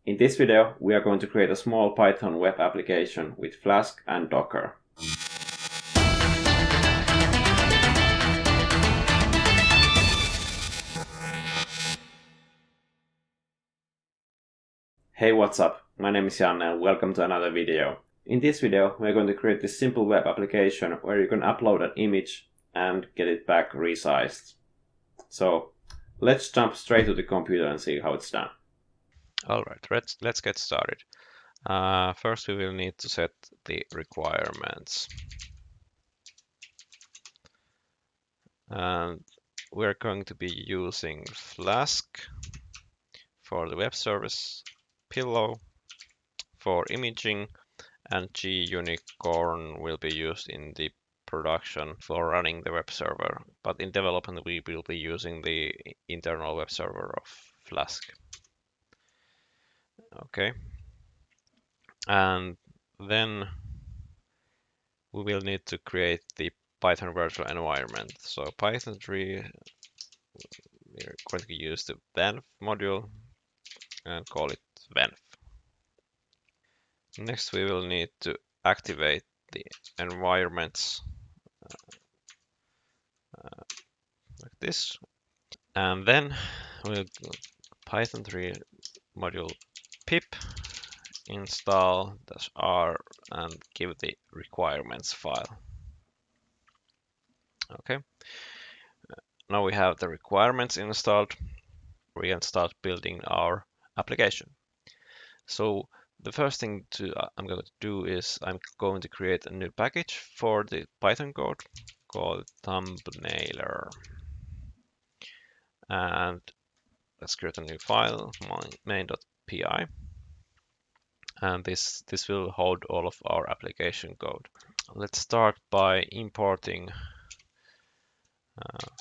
In this video, we are going to create a small Python web application with Flask and Docker. Hey, what's up? My name is Janne and welcome to another video. In this video, we're going to create this simple web application where you can upload an image and get it back resized. So let's jump straight to the computer and see how it's done. All right, let's get started. First, we will need to set the requirements. And we're going to be using Flask for the web service, Pillow for imaging, and G-Unicorn will be used in the production for running the web server. But in development, we will be using the internal web server of Flask. Okay. And then we will need to create the Python virtual environment. So Python 3, we're going to use the venv module and call it venv. Next, we will need to activate the environments like this. And then we'll go Python 3 module pip install -r and give the requirements file. Okay. Now we have the requirements installed. We can start building our application. So the first thing I'm going to do is I'm going to create a new package for the Python code called thumbnailer. And let's create a new file, main.py. And this will hold all of our application code. Let's start by importing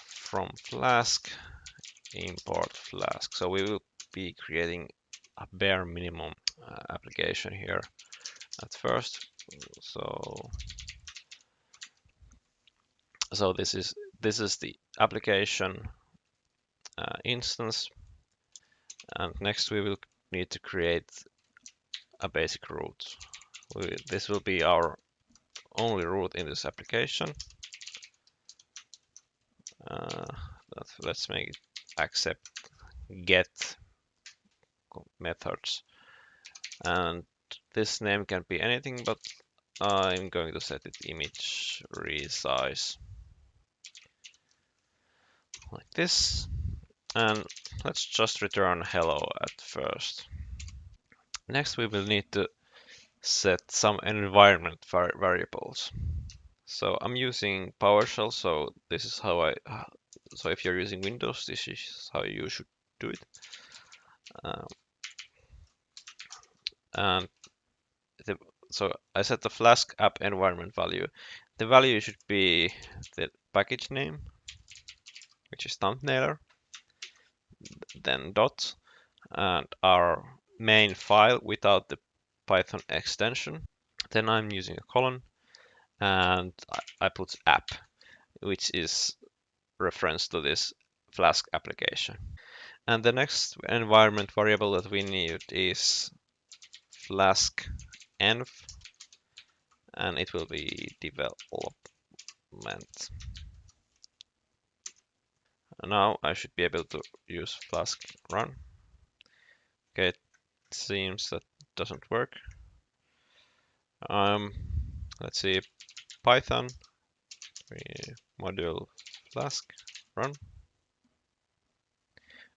from Flask, import Flask. So we will be creating a bare minimum application here at first. So this is the application instance, and next we will need to create a basic root. This will be our only root in this application. Let's make it accept get methods, and this name can be anything, but I'm going to set it image resize like this, and let's just return hello at first. Next, we will need to set some environment variables. So I'm using PowerShell, so this is how so if you're using Windows, this is how you should do it. And so I set the Flask app environment value. The value should be the package name, which is thumbnailer, then dot, and our main file without the Python extension. Then I'm using a colon, and I put app, which is reference to this Flask application. And the next environment variable that we need is Flask env, and it will be development. Now I should be able to use Flask run. Okay, it seems that doesn't work. Let's see, Python module Flask run.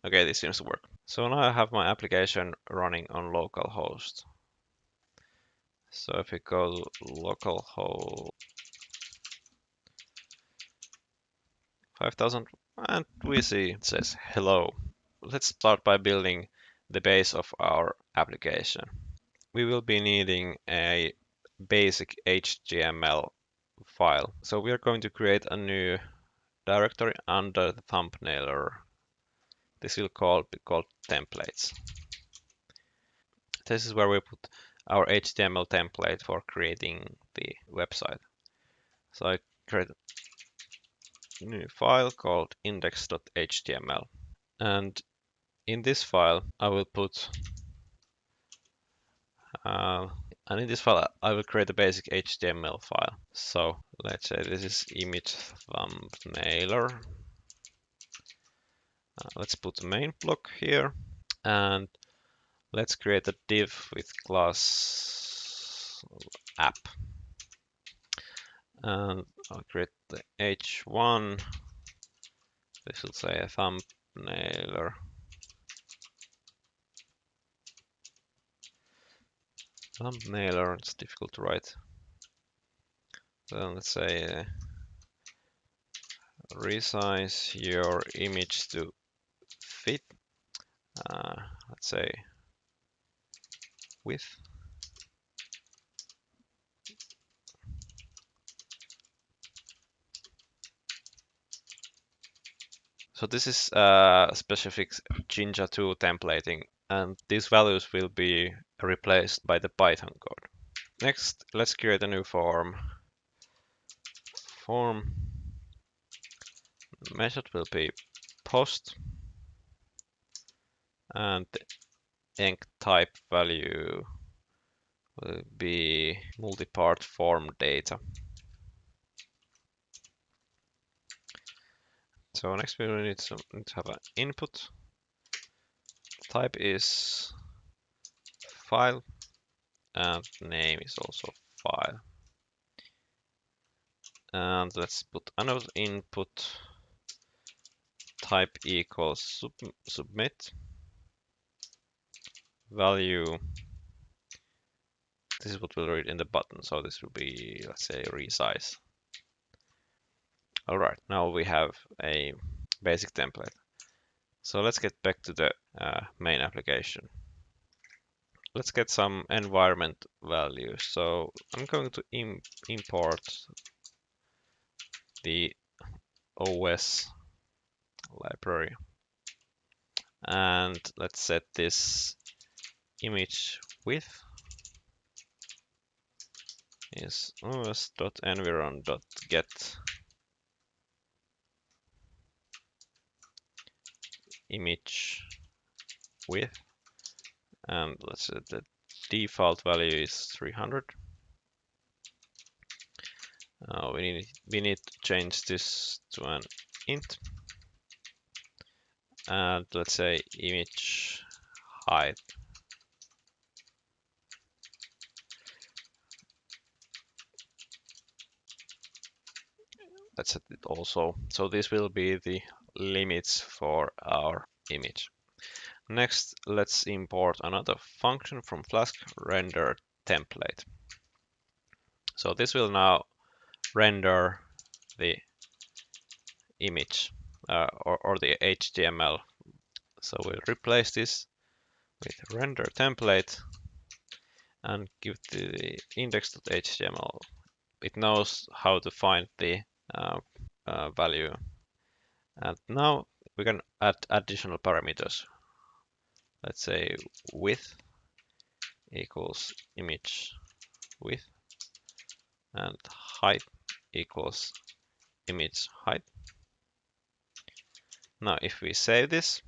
Okay, this seems to work. So now I have my application running on localhost. So if we go to localhost 5000, and we see it says hello. Let's start by building the base of our application. We will be needing a basic HTML file. So we are going to create a new directory under the thumbnailer. This will be called templates. This is where we put our HTML template for creating the website. So I create a new file called index.html. And in this file, I will put And in this file, I will create a basic HTML file. So let's say this is image thumbnailer. Let's put the main block here, and let's create a div with class app. And I'll create the h1. This will say a thumbnailer. Thumbnailer, it's difficult to write. Then let's say resize your image to fit. Let's say width. So this is specific Jinja 2 templating, and these values will be replaced by the Python code. Next, let's create a new form. Form method will be post, and the enc type value will be multi-part form data. So next we need to have an input. Type is file, and name is also file. And let's put another input. Type equals submit. Value. This is what we'll read in the button. So this will be, let's say, resize. All right, now we have a basic template. So let's get back to the main application. Let's get some environment values. So I'm going to import the OS library. And let's set this image width is os.environ.get image width, and let's say the default value is 300. We need to change this to an int, and let's say image height. Let's set it also. So this will be the limits for our image. Next, let's import another function from Flask, render template. So this will now render the image or the HTML. So we'll replace this with render template and give the index.html. It knows how to find the value. And now we can add additional parameters. Let's say width equals image width, and height equals image height. Now if we save this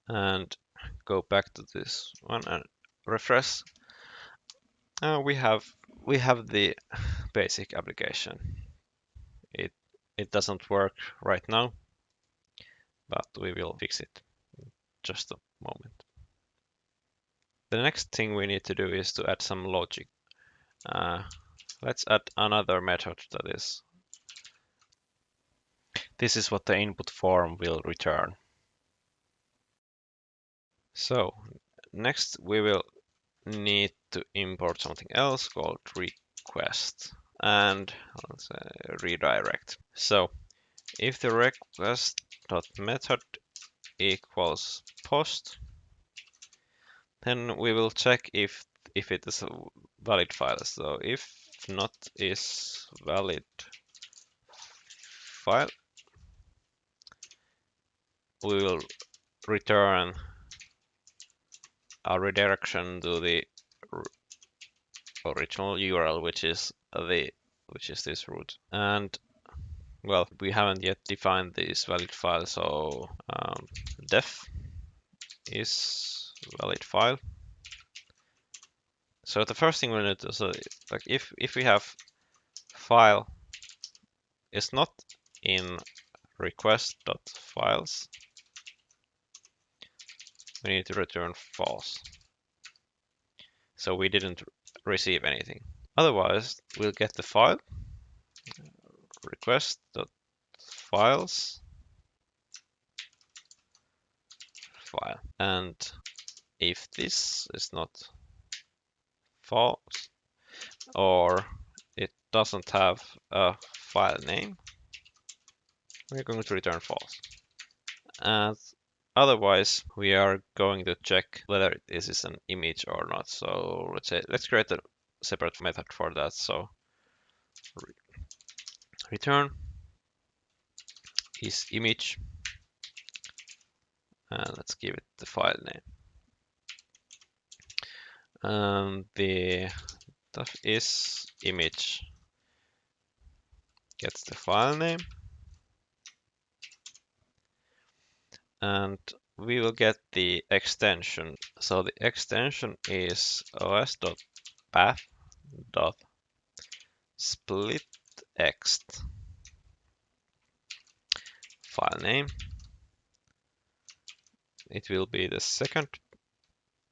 and go back to this one and refresh, we have the basic application. It doesn't work right now, but we will fix it in just a moment. The next thing we need to do is to add some logic. Let's add another method to this. This is what the input form will return. So next we will need to import something else called request and let's say redirect. So if the request.method equals post, then we will check if it is a valid file. So if not is valid file, we will return a redirection to the original URL, which is this root. And well, we haven't yet defined this valid file, so def is valid file. So the first thing we need to, so like if we have file is not in request.files, we need to return false. So we didn't receive anything. Otherwise, we'll get the file request.files file, and if this is not false or it doesn't have a file name, we're going to return false. And otherwise, we are going to check whether this is an image or not. So let's create a separate method for that. So return is image, and let's give it the file name. And the stuff is image gets the file name, and we will get the extension. So the extension is os.path.splitExt file name. It will be the second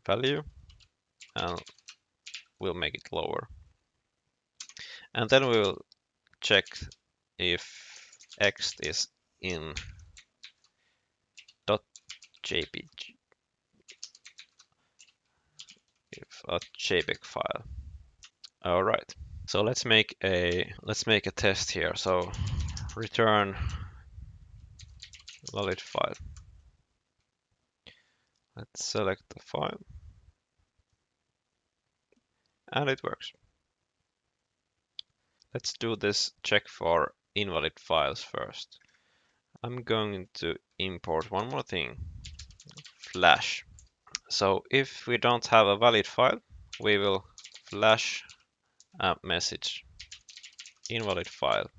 value, and we'll make it lower. And then we will check if Ext is in .jpg, if a JPEG file. All right. So let's make a test here. So return valid file. Let's select the file, and it works. Let's do this check for invalid files first. I'm going to import one more thing, flash. So if we don't have a valid file, we will flash a message, invalid file.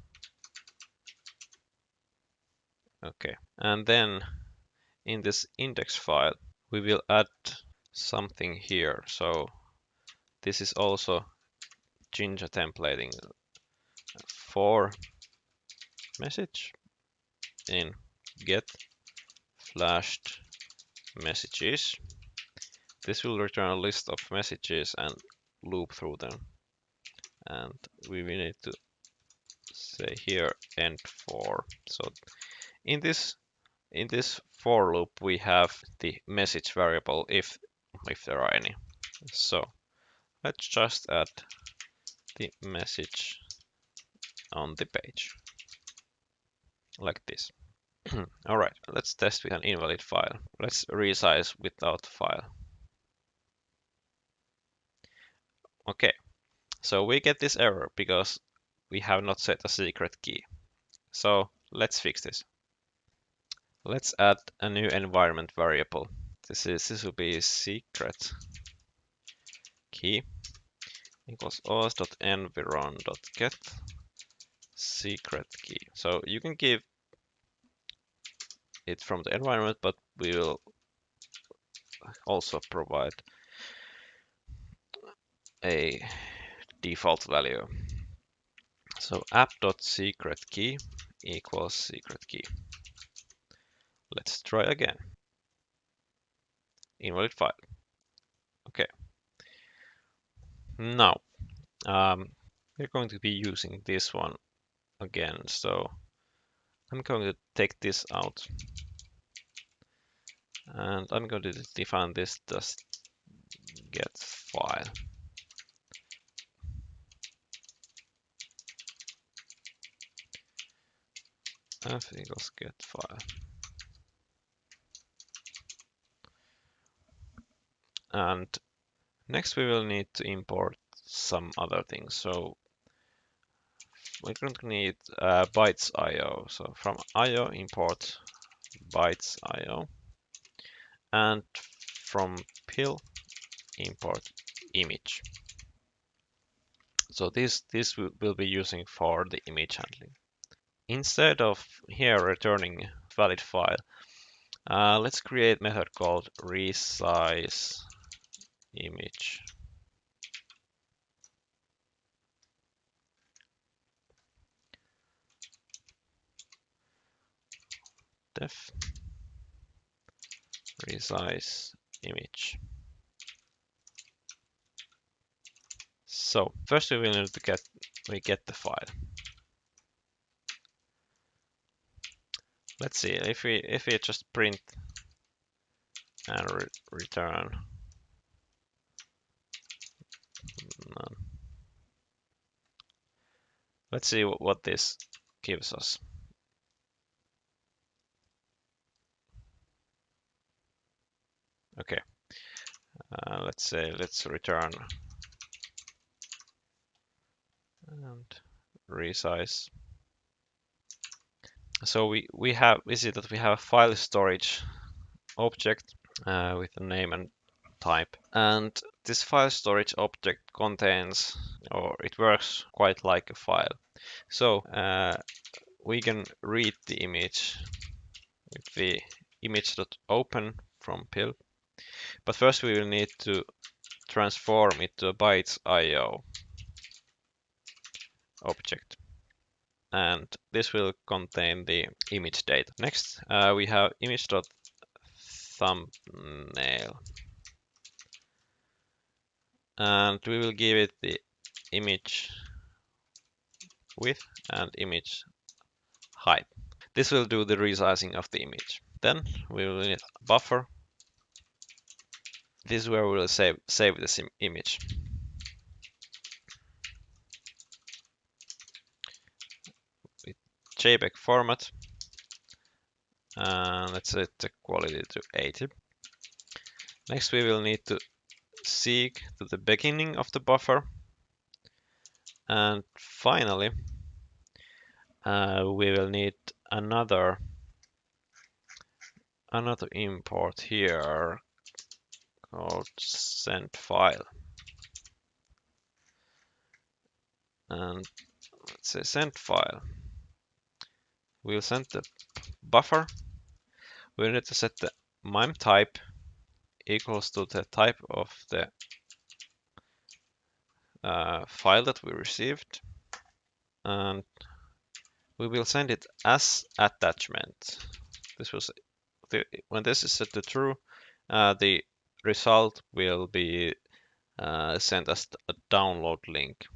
Okay, and then in this index file, we will add something here. So this is also Jinja templating for message in get flashed messages. This will return a list of messages and loop through them. And we will need to say here end for. So in this for loop we have the message variable if there are any. So let's just add the message on the page like this. All right, let's test with an invalid file. Let's resize without file. Okay, so we get this error because we have not set a secret key. So let's fix this. Let's add a new environment variable. This will be secret key equals os.environ.get secret key. So you can give it from the environment, but we will also provide a default value. So app.secretKey equals secret key. Let's try again. Invalid file. Okay. Now we're going to be using this one again. So I'm going to take this out, and I'm going to define this as get file. F equals get file. And next we will need to import some other things. So we're going to need bytes IO. So from IO import bytes IO, and from pill import image. So this will be using for the image handling. Instead of here returning valid file, let's create a method called resize image. def resize image. So first we will need to get the file. Let's see if we just print and return none. Let's see what this gives us. Okay, let's return and resize. So we see that we have a file storage object with a name and type, and this file storage object contains, or it works quite like a file. So we can read the image with the image.open from pill, but first we will need to transform it to a bytes.io object, and this will contain the image data. Next, we have image.thumbnail, and we will give it the image width and image height. This will do the resizing of the image. Then we will need a buffer. This is where we will save this image. With JPEG format, and let's set the quality to 80. Next we will need to seek to the beginning of the buffer, and finally we will need another import here called send file, and let's say send file. We'll send the buffer. We need to set the MIME type equals to the type of the file that we received, and we will send it as attachment. When this is set to true, the result will be sent as a download link,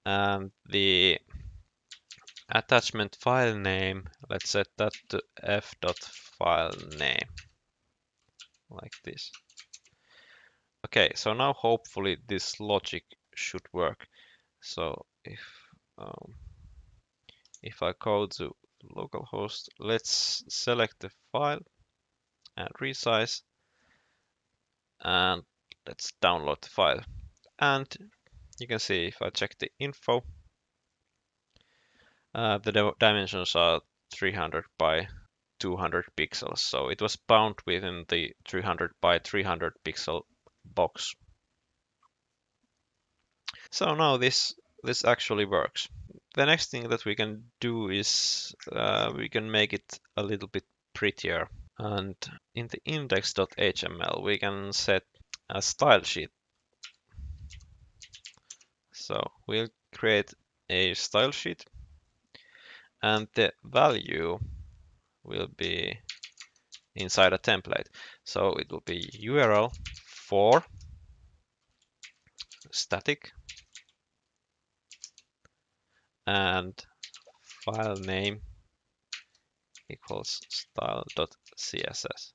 and the attachment file name, let's set that to f.filename, like this. Okay, so now hopefully this logic should work. So if I go to localhost, let's select the file and resize, and let's download the file. And you can see if I check the info, the dimensions are 300 by 200 pixels, so it was bound within the 300 by 300 pixel box. So now this actually works. The next thing that we can do is we can make it a little bit prettier, and in the index.html we can set a style sheet. So we'll create a style sheet, and the value will be inside a template. So it will be URL for static and file name equals style.css.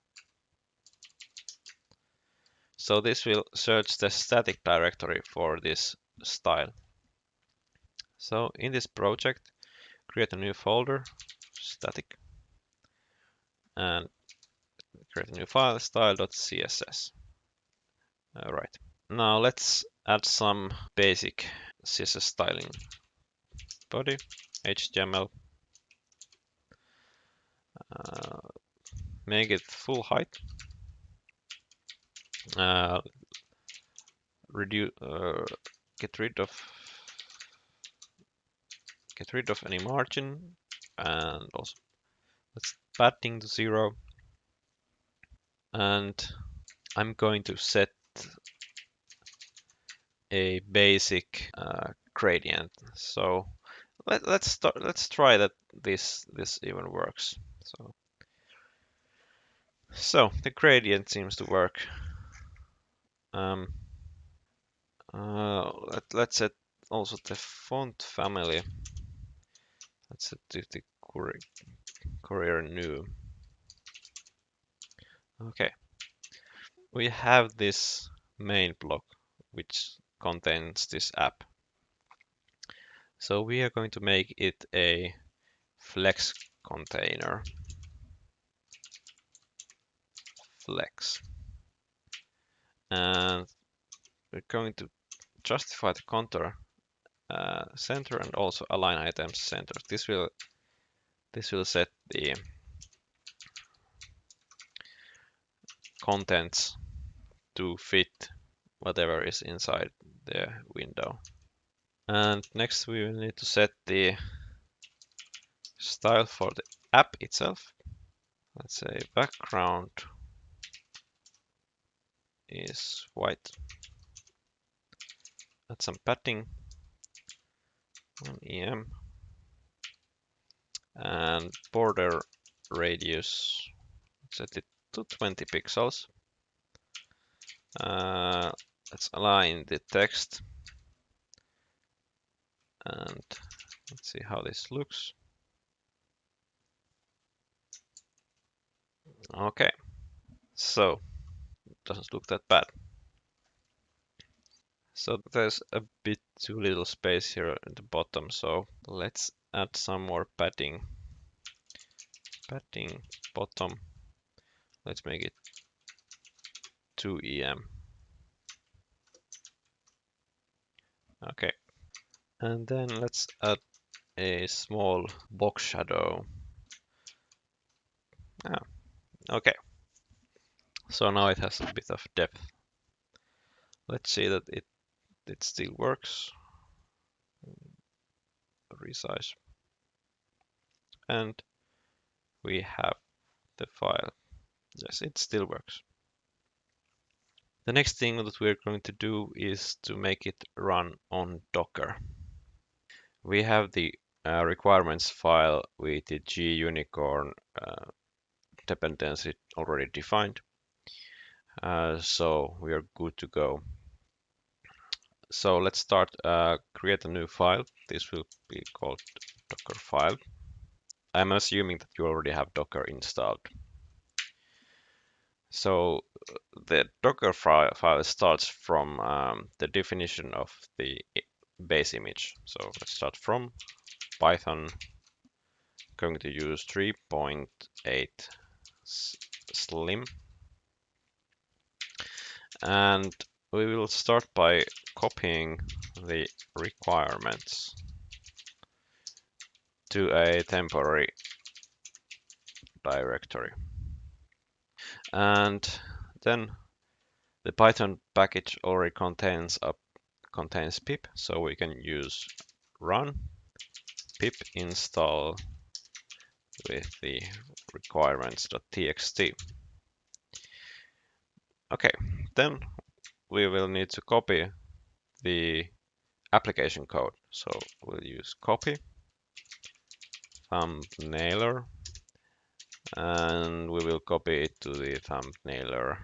So this will search the static directory for this style. So in this project, create a new folder, static, and create a new file, style.css. All right. Now let's add some basic CSS styling. Body, HTML, make it full height, reduce, get rid of any margin, and also let's padding to 0, and I'm going to set a basic gradient. So Let's try that this even works. So the gradient seems to work. Let's set also the font family. Let's set to the Courier new. Okay, we have this main block which contains this app. So we are going to make it a flex container. Flex. And we're going to justify the contour center and also align items center. This will set the contents to fit whatever is inside the window. And next we will need to set the style for the app itself. Let's say background is white. Add some padding, 1 EM, and border radius, set it to 20 pixels. Let's align the text and let's see how this looks. Okay, so it doesn't look that bad. So there's a bit too little space here at the bottom, so let's add some more padding. Padding bottom. Let's make it 2 EM. Okay, and then let's add a small box shadow. Okay, so now it has a bit of depth. Let's see that it still works. Resize. And we have the file. Yes, it still works. The next thing that we're going to do is to make it run on Docker. We have the requirements file with the gunicorn dependency already defined. So we are good to go. So let's start, create a new file. This will be called Docker file. I'm assuming that you already have Docker installed. So the Docker file starts from the definition of the base image. So let's start from Python. Going to use 3.8 Slim. And we will start by copying the requirements to a temporary directory. And then the Python package already contains pip, so we can use run pip install with the requirements.txt. Okay, then we will need to copy the application code. So we'll use copy thumbnailer, and we will copy it to the thumbnailer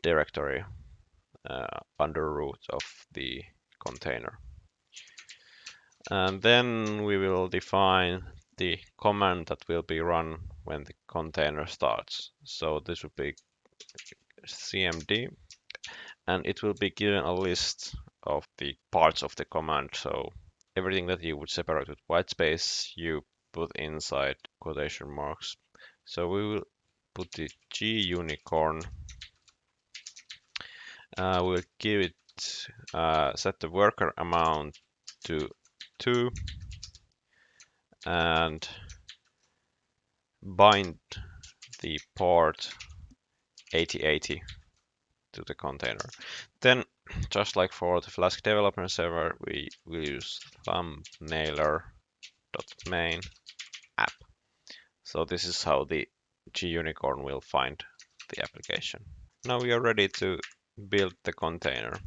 directory under root of the container. And then we will define the command that will be run when the container starts. So this will be cmd, and it will be given a list of the parts of the command. So everything that you would separate with white space, you put inside quotation marks. So we will put the gunicorn. We'll give it, set the worker amount to 2 and bind the port 8080 to the container. Then, just like for the Flask development server, we will use thumbnailer.main app. So this is how the gunicorn will find the application. Now we are ready to build the container.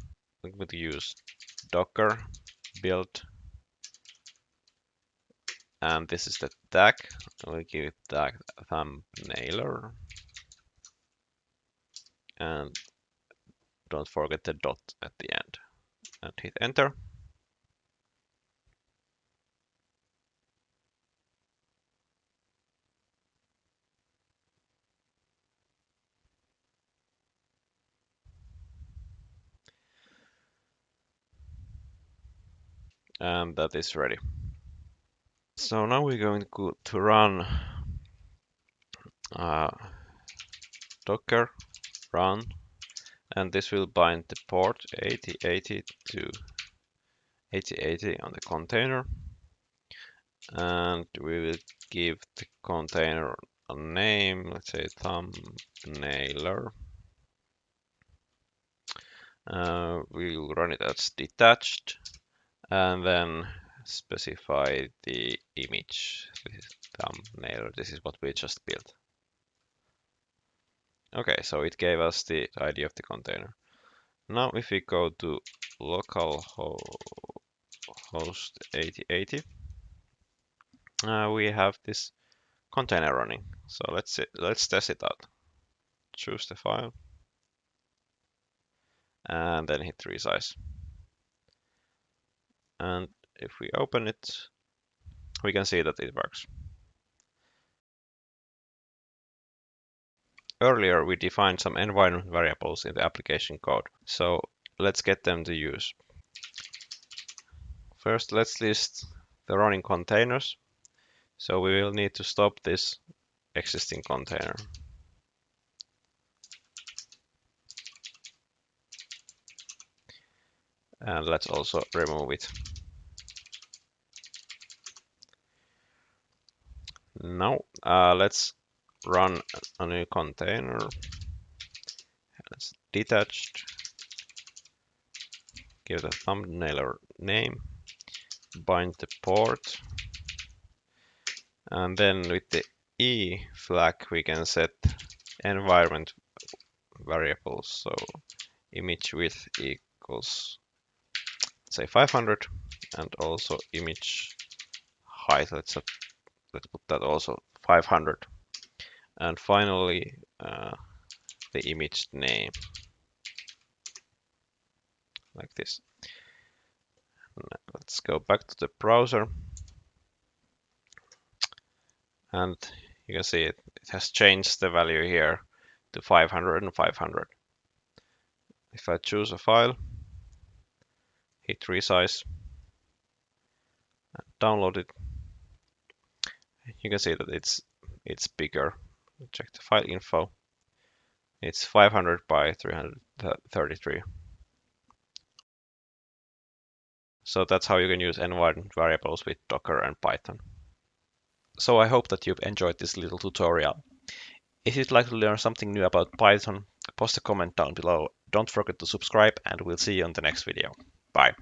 I'm going to use docker build And this is the tag. We'll give it tag thumbnailer. And don't forget the dot at the end. And hit enter. And that is ready. So now we're going to run docker run, and this will bind the port 8080 to 8080 on the container, and we will give the container a name, let's say thumbnailer. We'll run it as detached, and then specify the image. This is thumbnailer. This is what we just built. Okay, so it gave us the ID of the container. Now if we go to localhost 8080, we have this container running. So let's test it out. Choose the file and then hit resize. And if we open it, we can see that it works. Earlier we defined some environment variables in the application code, so let's get them to use. First, let's list the running containers. So we will need to stop this existing container. And let's also remove it. Now let's run a new container. Let's detached. Give the thumbnailer name. Bind the port. And then with the E flag we can set environment variables. So image width equals, say, 500, and also image height. Let's put that also 500. And finally, the image name, like this. Let's go back to the browser. And you can see it has changed the value here to 500 and 500. If I choose a file, hit resize, and download it, you can see that it's bigger. Check the file info. It's 500 by 333. So that's how you can use environment variables with Docker and Python. So I hope that you've enjoyed this little tutorial. If you'd like to learn something new about Python, post a comment down below. Don't forget to subscribe, and we'll see you on the next video. Bye.